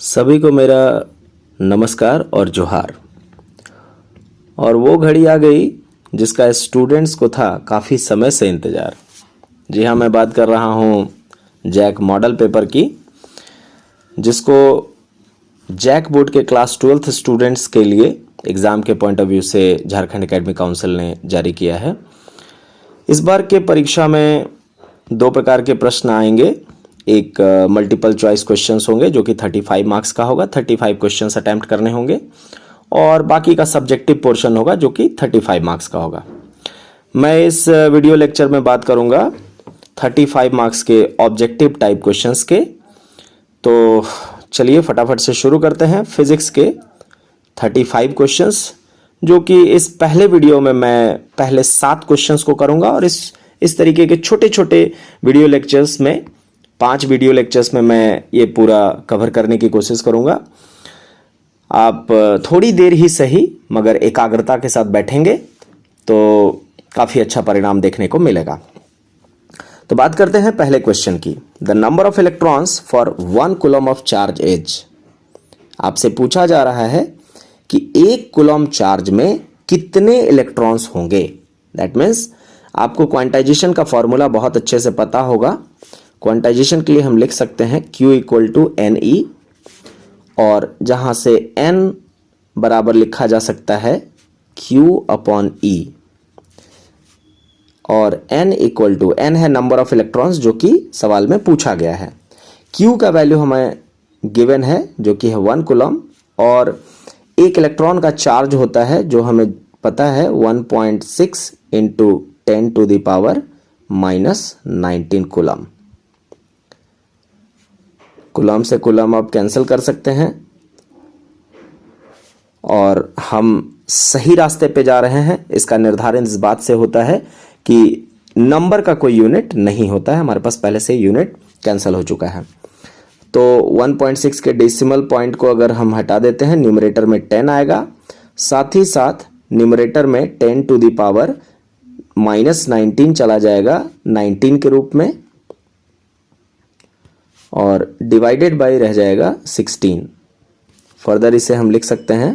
सभी को मेरा नमस्कार और जोहार। और वो घड़ी आ गई जिसका स्टूडेंट्स को था काफ़ी समय से इंतज़ार। जी हाँ, मैं बात कर रहा हूँ जैक मॉडल पेपर की, जिसको जैक बोर्ड के क्लास 12th स्टूडेंट्स के लिए एग्ज़ाम के पॉइंट ऑफ व्यू से झारखंड एकेडमिक काउंसिल ने जारी किया है। इस बार के परीक्षा में दो प्रकार के प्रश्न आएंगे। एक मल्टीपल चॉइस क्वेश्चंस होंगे जो कि 35 मार्क्स का होगा, 35 क्वेश्चंस अटेम्प्ट करने होंगे, और बाकी का सब्जेक्टिव पोर्शन होगा जो कि 35 मार्क्स का होगा। मैं इस वीडियो लेक्चर में बात करूंगा 35 मार्क्स के ऑब्जेक्टिव टाइप क्वेश्चंस के। तो चलिए फटाफट से शुरू करते हैं। फिजिक्स के 35 क्वेश्चंस, जो कि इस पहले वीडियो में मैं पहले 7 क्वेश्चंस को करूंगा, और इस तरीके के छोटे छोटे वीडियो लेक्चर्स में 5 वीडियो लेक्चर्स में मैं ये पूरा कवर करने की कोशिश करूंगा। आप थोड़ी देर ही सही मगर एकाग्रता के साथ बैठेंगे तो काफ़ी अच्छा परिणाम देखने को मिलेगा। तो बात करते हैं पहले क्वेश्चन की। The number of electrons for 1 coulomb of charge is. आपसे पूछा जा रहा है कि 1 कूलम चार्ज में कितने इलेक्ट्रॉन्स होंगे। दैट मीन्स आपको क्वांटाइजेशन का फॉर्मूला बहुत अच्छे से पता होगा। क्वांटाइजेशन के लिए हम लिख सकते हैं Q इक्वल टू NE, और जहां से N बराबर लिखा जा सकता है Q अपॉन E, और N इक्वल टू N है नंबर ऑफ इलेक्ट्रॉन्स जो कि सवाल में पूछा गया है। Q का वैल्यू हमें गिवन है जो कि है 1 कूलम, और एक इलेक्ट्रॉन का चार्ज होता है जो हमें पता है 1.6 into 10 to the power -19 coulomb. Coulomb से कूलम आप कैंसिल कर सकते हैं, और हम सही रास्ते पे जा रहे हैं। इसका निर्धारण इस बात से होता है कि नंबर का कोई यूनिट नहीं होता है, हमारे पास पहले से यूनिट कैंसिल हो चुका है। तो 1.6 के डेसिमल पॉइंट को अगर हम हटा देते हैं, न्यूमरेटर में 10 आएगा, साथ ही साथ न्यूमरेटर में 10 टू द पावर -19 चला जाएगा 19 के रूप में, और डिवाइडेड बाय रह जाएगा 16। फर्दर इसे हम लिख सकते हैं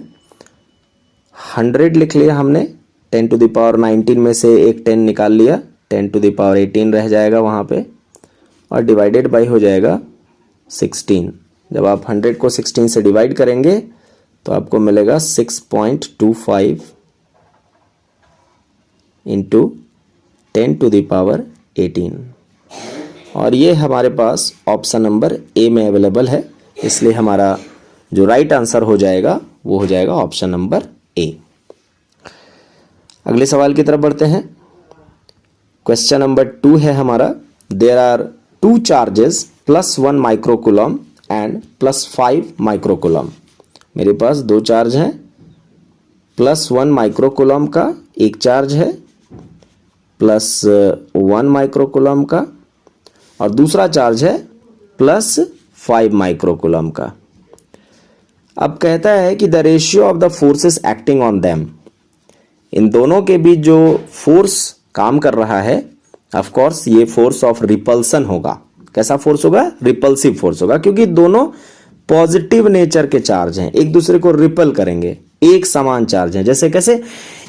100 लिख लिया हमने, 10 टू द पावर 19 में से एक 10 निकाल लिया, 10 टू द पावर 18 रह जाएगा वहाँ पे, और डिवाइडेड बाय हो जाएगा 16। जब आप 100 को 16 से डिवाइड करेंगे तो आपको मिलेगा 6.25 इंटू 10 टू द पावर 18, और ये हमारे पास ऑप्शन नंबर ए में अवेलेबल है। इसलिए हमारा जो राइट आंसर हो जाएगा वो हो जाएगा ऑप्शन नंबर ए। अगले सवाल की तरफ बढ़ते हैं। क्वेश्चन नंबर 2 है हमारा। There are 2 charges +1 microcoulomb and +5 microcoulomb. मेरे पास 2 चार्ज हैं। +1 माइक्रोकूलम का एक चार्ज है, +1 माइक्रोकूलम का, और दूसरा चार्ज है +5 माइक्रोकूलम का। अब कहता है कि the ratio of the forces acting on them. इन दोनों के बीच जो फोर्स काम कर रहा है, ऑफ कोर्स ये फोर्स ऑफ रिपल्सन होगा। कैसा फोर्स होगा? रिपल्सिव फोर्स होगा, क्योंकि दोनों पॉजिटिव नेचर के चार्ज हैं, एक दूसरे को रिपल करेंगे, एक समान चार्ज हैं। जैसे कैसे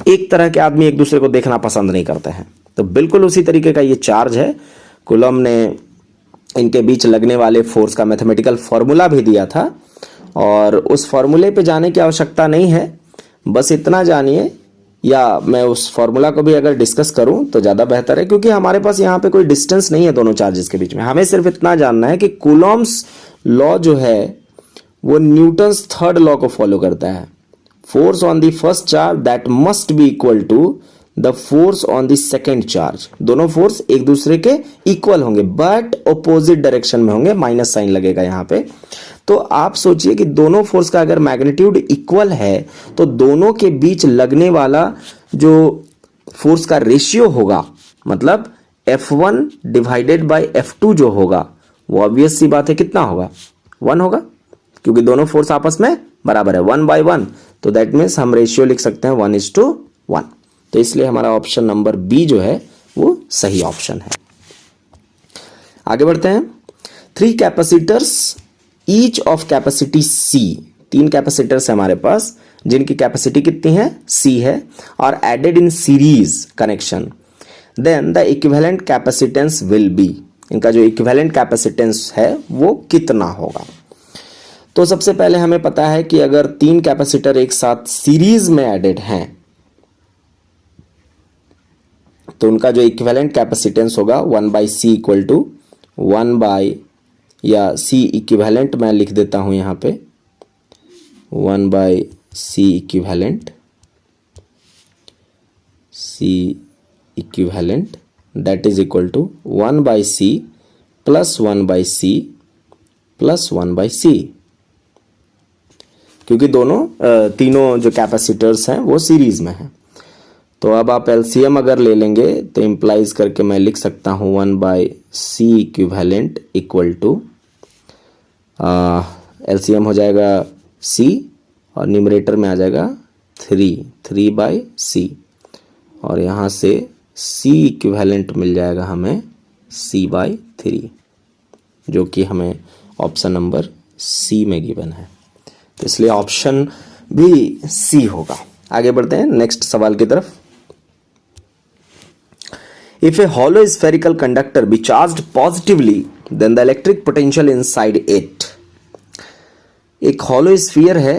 एक तरह के आदमी एक दूसरे को देखना पसंद नहीं करते हैं, तो बिल्कुल उसी तरीके का ये चार्ज है। कूलम ने इनके बीच लगने वाले फोर्स का मैथमेटिकल फॉर्मूला भी दिया था, और उस फॉर्मूले पे जाने की आवश्यकता नहीं है। बस इतना जानिए, या मैं उस फॉर्मूला को भी अगर डिस्कस करूं तो ज़्यादा बेहतर है, क्योंकि हमारे पास यहाँ पे कोई डिस्टेंस नहीं है दोनों चार्जेस के बीच में। हमें सिर्फ इतना जानना है कि कूलम्स लॉ जो है वो न्यूटन्स थर्ड लॉ को फॉलो करता है। Force on the first charge that must be equal to the force on the second charge. दोनों फोर्स एक दूसरे के इक्वल होंगे, बट ऑपोजिट डायरेक्शन में होंगे, माइनस साइन लगेगा यहाँ पे। तो आप सोचिए कि दोनों फोर्स का अगर मैग्नीट्यूड इक्वल है तो दोनों के बीच लगने वाला जो फोर्स का रेशियो होगा, मतलब F1 डिवाइडेड बाय F2 जो होगा, वो ऑब्वियस सी बात है कितना होगा? 1 होगा, क्योंकि दोनों फोर्स आपस में बराबर है, 1/1। तो दैट मीन्स हम रेशियो लिख सकते हैं 1:1। तो इसलिए हमारा ऑप्शन नंबर बी जो है वो सही ऑप्शन है। आगे बढ़ते हैं। 3 capacitors each of capacity C, 3 capacitors है हमारे पास जिनकी कैपेसिटी कितनी है, सी है, और added in series connection, then the equivalent capacitance will be, इनका जो इक्विवेलेंट कैपेसिटेंस है वो कितना होगा। तो सबसे पहले हमें पता है कि अगर 3 कैपेसिटर एक साथ सीरीज में एडेड हैं तो उनका जो इक्विवेलेंट कैपेसिटेंस होगा 1/c इक्वल टू 1 या c इक्विवेलेंट मैं लिख देता हूं यहां पे 1/c equivalent that is equal to 1/c plus 1/c plus 1/c, क्योंकि तीनों जो कैपेसिटर्स हैं वो सीरीज में हैं। तो अब आप एलसीएम अगर ले लेंगे तो इम्प्लाइज करके मैं लिख सकता हूँ 1/c equivalent equal to, LCM हो जाएगा c और न्यूमरेटर में आ जाएगा 3/c, और यहाँ से c इक्विवेलेंट मिल जाएगा हमें c/3, जो कि हमें ऑप्शन नंबर c में गिवन है, तो इसलिए ऑप्शन भी c होगा। आगे बढ़ते हैं नेक्स्ट सवाल की तरफ। If a hollow spherical conductor be charged positively, then the electric potential inside it. एक hollow sphere है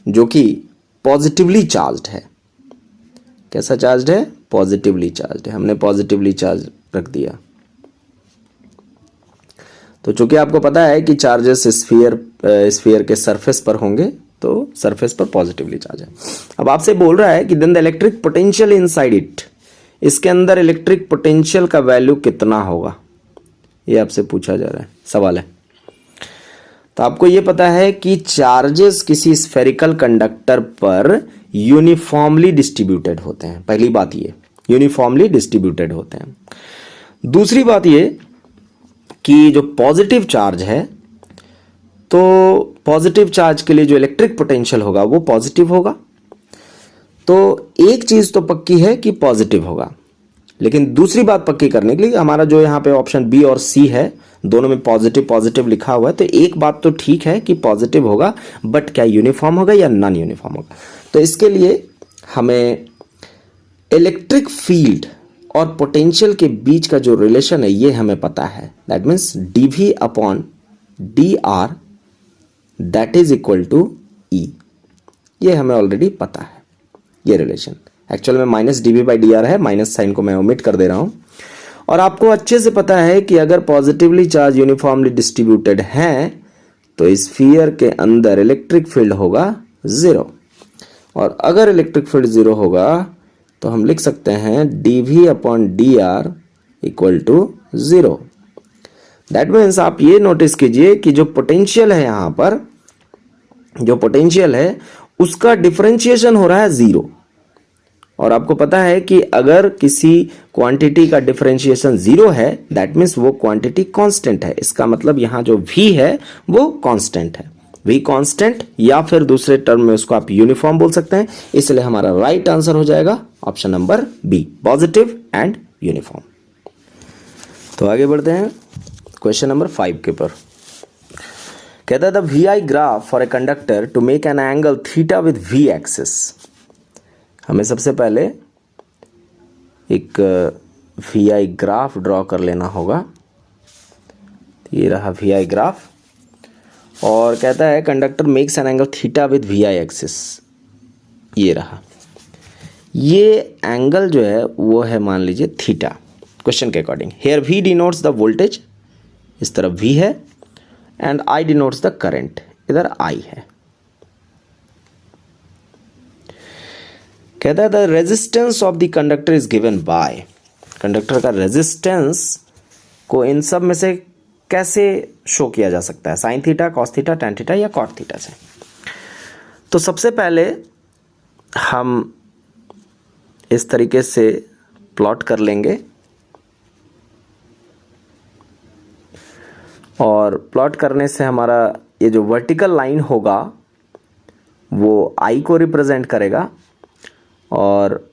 जो कि पॉजिटिवली चार्ज्ड है। कैसा चार्ज्ड है? पॉजिटिवली चार्ज्ड है। हमने पॉजिटिवली चार्ज रख दिया। तो चूंकि आपको पता है कि चार्जेस स्फीयर के सरफेस पर होंगे, तो सरफेस पर पॉजिटिवली चार्ज है। अब आपसे बोल रहा है कि then the electric potential inside it, इसके अंदर इलेक्ट्रिक पोटेंशियल का वैल्यू कितना होगा, ये आपसे पूछा जा रहा है, सवाल है। तो आपको ये पता है कि चार्जेस किसी स्फेरिकल कंडक्टर पर यूनिफॉर्मली डिस्ट्रीब्यूटेड होते हैं। पहली बात ये, यूनिफॉर्मली डिस्ट्रीब्यूटेड होते हैं। दूसरी बात ये कि जो पॉजिटिव चार्ज है, तो पॉजिटिव चार्ज के लिए जो इलेक्ट्रिक पोटेंशियल होगा वो पॉजिटिव होगा। तो एक चीज तो पक्की है कि पॉजिटिव होगा, लेकिन दूसरी बात पक्की करने के लिए हमारा जो यहाँ पे ऑप्शन बी और सी है, दोनों में पॉजिटिव पॉजिटिव लिखा हुआ है, तो एक बात तो ठीक है कि पॉजिटिव होगा, बट क्या यूनिफॉर्म होगा या नॉन यूनिफॉर्म होगा। तो इसके लिए हमें इलेक्ट्रिक फील्ड और पोटेंशियल के बीच का जो रिलेशन है ये हमें पता है। That means dv upon dr that is equal to E, ये हमें ऑलरेडी पता है ये रिलेशन। एक्चुअल में माइनस dv/dr है, माइनस साइन को मैं ओमिट कर दे रहा हूं। और आपको अच्छे से पता है कि अगर पॉजिटिवली चार्ज यूनिफॉर्मली डिस्ट्रीब्यूटेड है तो स्फीयर के अंदर इलेक्ट्रिक फील्ड होगा 0, और अगर इलेक्ट्रिक फील्ड 0 होगा तो हम लिख सकते हैं dv upon dr equal to 0। That means आप ये नोटिस कीजिए कि जो पोटेंशियल है, यहां पर जो पोटेंशियल है उसका डिफरेंशिएशन हो रहा है 0, और आपको पता है कि अगर किसी क्वांटिटी का डिफरेंशिएशन 0 है दैट मीन्स वो क्वांटिटी कांस्टेंट है। इसका मतलब यहां जो v है वो कांस्टेंट है, v कांस्टेंट, या फिर दूसरे टर्म में उसको आप यूनिफॉर्म बोल सकते हैं। इसलिए हमारा राइट आंसर हो जाएगा option number B, positive and uniform. तो आगे बढ़ते हैं क्वेश्चन नंबर 5 के ऊपर। कहता है the VI graph for a conductor to make an angle theta with V axis. हमें सबसे पहले एक VI ग्राफ ड्रॉ कर लेना होगा। ये रहा VI ग्राफ, और कहता है conductor makes an angle theta with VI axis. ये रहा, ये एंगल जो है वो है मान लीजिए थीटा, क्वेश्चन के according. Here V denotes the voltage, इस तरफ V है, and I denotes the current, इधर I है। कहता है the resistance of the conductor is given by, conductor का रेजिस्टेंस को इन सब में से कैसे शो किया जा सकता है, sine theta, cos theta, tan theta या कॉट थीटा से। तो सबसे पहले हम इस तरीके से प्लॉट कर लेंगे, और प्लॉट करने से हमारा ये जो वर्टिकल लाइन होगा वो I को रिप्रेजेंट करेगा, और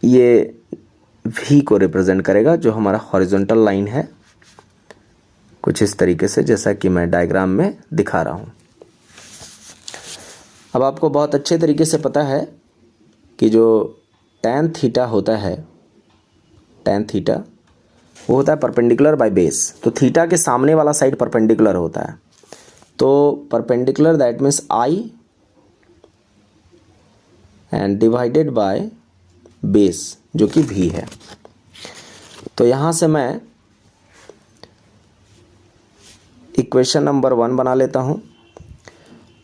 ये V को रिप्रेजेंट करेगा जो हमारा हॉरिजॉन्टल लाइन है, कुछ इस तरीके से, जैसा कि मैं डायग्राम में दिखा रहा हूँ। अब आपको बहुत अच्छे तरीके से पता है कि जो tan थीटा होता है, tan थीटा वो होता है परपेंडिकुलर बाय बेस। तो थीटा के सामने वाला साइड परपेंडिकुलर होता है, तो perpendicular that means I and divided by base जो कि V है। तो यहाँ से मैं इक्वेशन नंबर 1 बना लेता हूँ।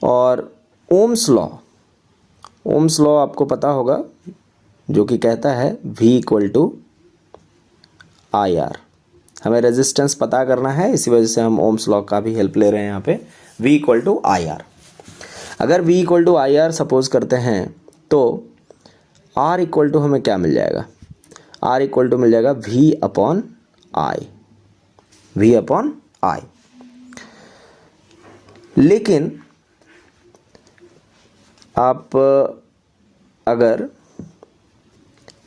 और ओम्स लॉ आपको पता होगा, जो कि कहता है V इक्वल टू IR। हमें रेजिस्टेंस पता करना है, इसी वजह से हम ओम्स लॉ का भी हेल्प ले रहे हैं यहाँ पे। V equal to IR। अगर V equal to IR suppose करते हैं तो R इक्वल टू हमें क्या मिल जाएगा? R इक्वल टू मिल जाएगा V अपॉन I। लेकिन आप अगर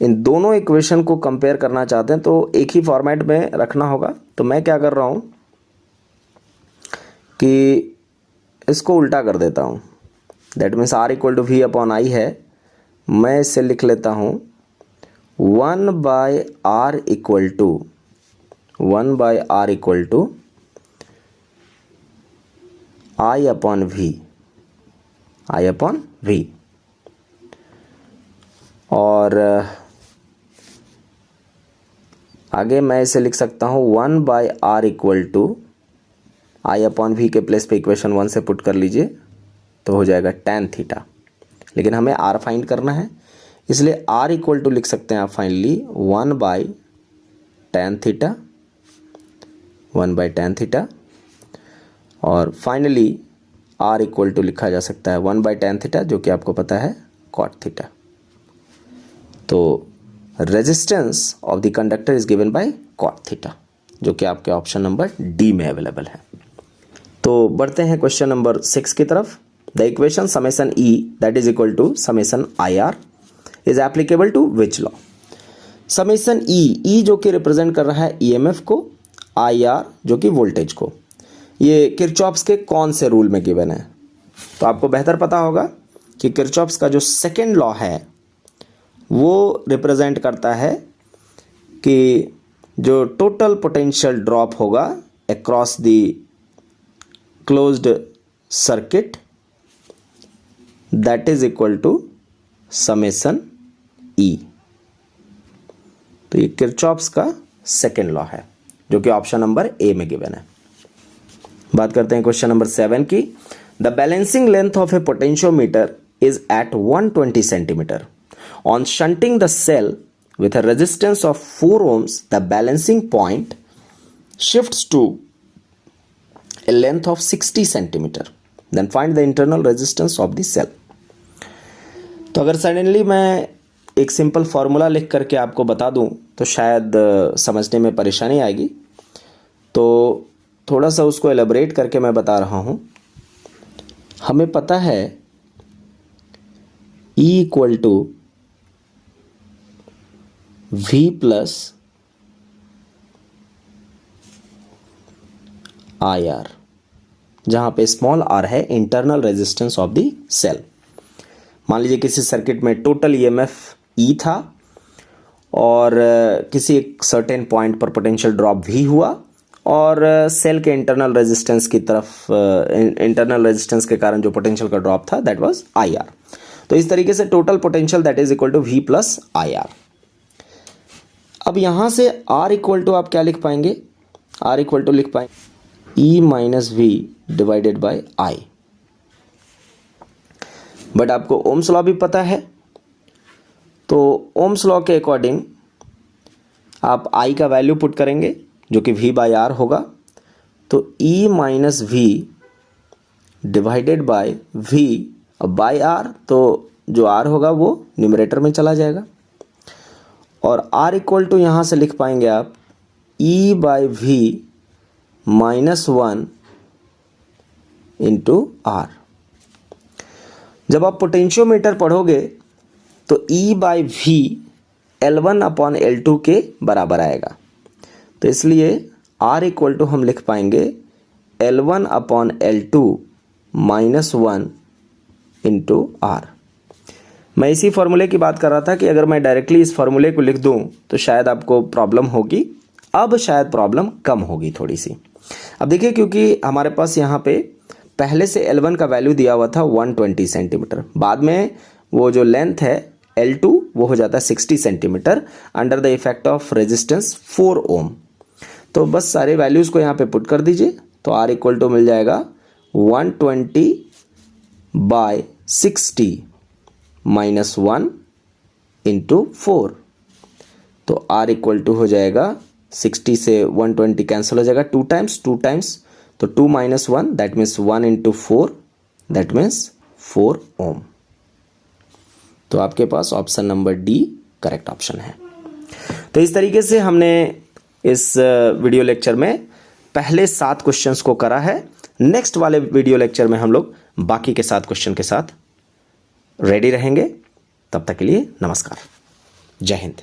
इन दोनों इक्वेशन को कंपेयर करना चाहते हैं तो एक ही फॉर्मेट में रखना होगा। तो मैं क्या कर रहा हूँ कि इसको उल्टा कर देता हूँ। That means R equal to V upon I है, मैं इसे लिख लेता हूँ 1/R equal to I upon V। और आगे मैं इसे लिख सकता हूँ 1/R equal to I upon V के प्लेस पे इक्वेशन 1 से पुट कर लीजिए तो हो जाएगा tan थीटा। लेकिन हमें R फाइंड करना है, इसलिए R इक्वल टू लिख सकते हैं आप फाइनली 1/tan थीटा। और फाइनली R इक्वल टू लिखा जा सकता है 1/tan थीटा, जो कि आपको पता है cot थीटा। तो resistance of the conductor is given by cot theta, जो कि आपके ऑप्शन नंबर डी में अवेलेबल है। तो बढ़ते हैं क्वेश्चन नंबर 6 की तरफ। The equation summation E that is equal to summation IR is applicable to which law? Summation E जो कि रिप्रेजेंट कर रहा है EMF को, IR जो कि वोल्टेज को, ये किरचॉफ्स के कौन से रूल में गिवन है? तो आपको बेहतर पता होगा कि किरचॉफ्स का जो सेकेंड लॉ है वो रिप्रेजेंट करता है कि जो टोटल पोटेंशियल ड्रॉप होगा across the closed circuit that is equal to summation E। तो ये किरचॉफ्स का सेकेंड लॉ है, जो कि ऑप्शन नंबर ए में गिवन है। बात करते हैं क्वेश्चन नंबर 7 की। The balancing length of a potentiometer is at 120 centimetre. On shunting the cell with a resistance of 4 ohms, the balancing point shifts to a length of 60 centimeter. Then find the internal resistance of the cell. तो अगर suddenly मैं एक simple formula लिख करके आपको बता दूं तो शायद समझने में परेशानी आएगी, तो थोड़ा सा उसको एलेबरेट करके मैं बता रहा हूं। हमें पता है E equal to V plus IR, जहां पे स्मॉल r है internal resistance of the cell. मान लीजिए किसी सर्किट में टोटल EMF E था और किसी एक सर्टेन पॉइंट पर पोटेंशियल ड्रॉप V हुआ और सेल के इंटरनल रेजिस्टेंस की तरफ इंटरनल रेजिस्टेंस के कारण जो पोटेंशियल का ड्रॉप था दैट वाज IR। तो इस तरीके से total potential that is equal to V plus IR। अब यहां से R इक्वल टू आप क्या लिख पाएंगे? R इक्वल टू लिख पाएंगे E minus V divided by I। But आपको ओम्स लॉ भी पता है, तो ओम्स लॉ के अकॉर्डिंग आप I का वैल्यू पुट करेंगे जो कि V बाय R होगा। तो E minus V divided by V by R, तो जो R होगा वो न्यूमरेटर में चला जाएगा। और R इक्वल टू यहाँ से लिख पाएंगे आप E by V minus 1 into R। जब आप पोटेंशियोमीटर पढ़ोगे तो E by V L1 upon L2 के बराबर आएगा। तो इसलिए R इक्वल टू हम लिख पाएंगे L1 upon L2 minus 1 into R। मैं इसी फॉर्मूले की बात कर रहा था कि अगर मैं डायरेक्टली इस फॉर्मूले को लिख दूं तो शायद आपको प्रॉब्लम होगी, अब शायद प्रॉब्लम कम होगी थोड़ी सी। अब देखिए, क्योंकि हमारे पास यहाँ पे पहले से L1 का वैल्यू दिया हुआ था 120 सेंटीमीटर, बाद में वो जो लेंथ है L2 वो हो जाता है 60 centimetre under the effect of resistance 4 ohm. तो बस सारे वैल्यूज़ को यहाँ पे पुट कर दीजिए, तो R इक्वल टू मिल जाएगा 120 बाय 60 माइनस 1 इंटू 4। तो R इक्वल टू हो जाएगा 60 से 120 कैंसिल हो जाएगा, 2 टाइम्स, तो 2 minus 1 that means 1 into 4 that means 4 ohm. तो आपके पास option number D correct option है। तो इस तरीके से हमने इस वीडियो लेक्चर में पहले 7 क्वेश्चंस को करा है। नेक्स्ट वाले वीडियो लेक्चर में हम लोग बाकी के 7 क्वेश्चन के साथ रेडी रहेंगे। तब तक के लिए नमस्कार, जय हिंद।